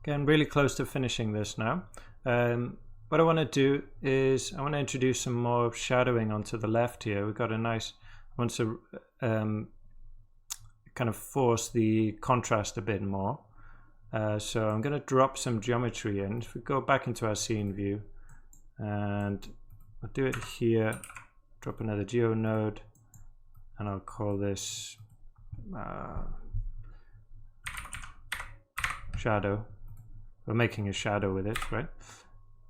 Getting really close to finishing this now. What I want to do is I want to introduce some more shadowing onto the left here. We've got a nice, I want to kind of force the contrast a bit more. So I'm going to drop some geometry in. If we go back into our scene view and I'll do it here, drop another geo node, and I'll call this shadow. We're making a shadow with it, right?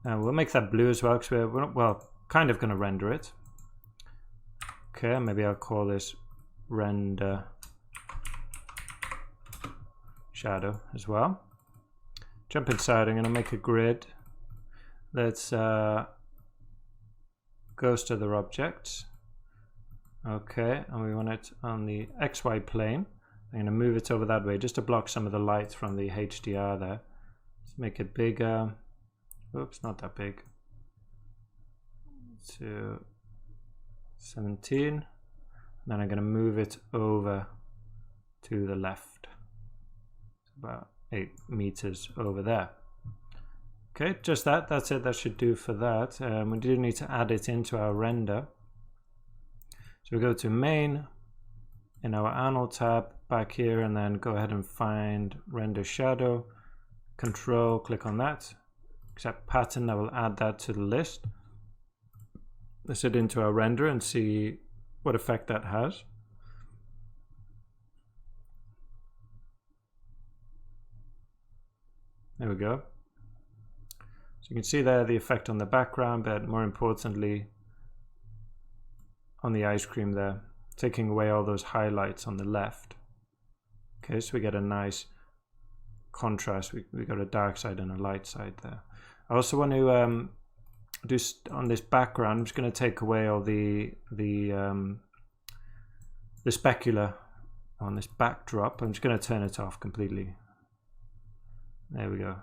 We'll make that blue as well because we're well, kind of going to render it. Okay, maybe I'll call this render shadow as well. Jump inside, I'm going to make a grid. Let's ghost other objects. Okay, and we want it on the XY plane. I'm going to move it over that way just to block some of the light from the HDR there. Let's make it bigger. Oops, not that big. To 17. And then I'm going to move it over to the left. It's about 8 meters over there. Okay, just that. That's it. That should do for that. We do need to add it into our render. So we go to main in our Arnold tab back here, and then go ahead and find render shadow. Control, click on that. Accept pattern. I will add that to the list. Let's head into our render and see what effect that has. There we go. So you can see there the effect on the background, but more importantly on the ice cream there, taking away all those highlights on the left. Okay, so we get a nice contrast. We got a dark side and a light side there. I also want to do on this background. I'm just going to take away all the specular on this backdrop. I'm just going to turn it off completely. There we go.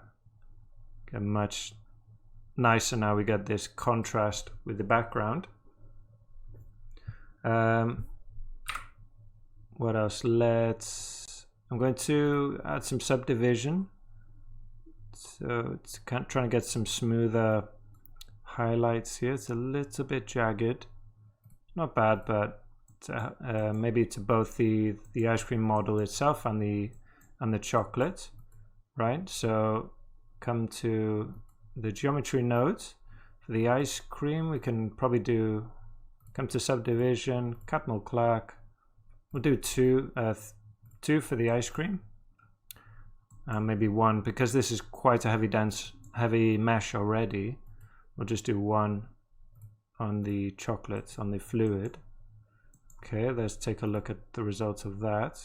Get much nicer now. We get this contrast with the background. What else? I'm going to add some subdivision. So it's kind of trying to get some smoother highlights here. It's a little bit jagged. Not bad, but maybe to both the ice cream model itself and the chocolate, right? So come to the geometry nodes for the ice cream. We can probably come to subdivision, Catmull Clark. We'll do two for the ice cream. Maybe one, because this is quite a heavy mesh already. We'll just do one on the chocolate, on the fluid. Okay, let's take a look at the results of that.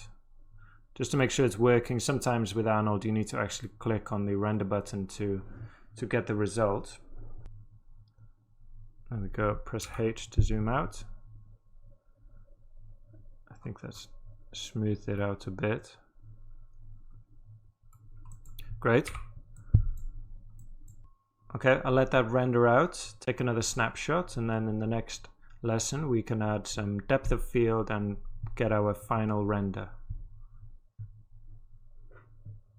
Just to make sure it's working. Sometimes with Arnold you need to actually click on the render button to get the result. There we go, press H to zoom out. I think that's smoothed it out a bit. Great. Okay, I'll let that render out, take another snapshot, and then in the next lesson we can add some depth of field and get our final render.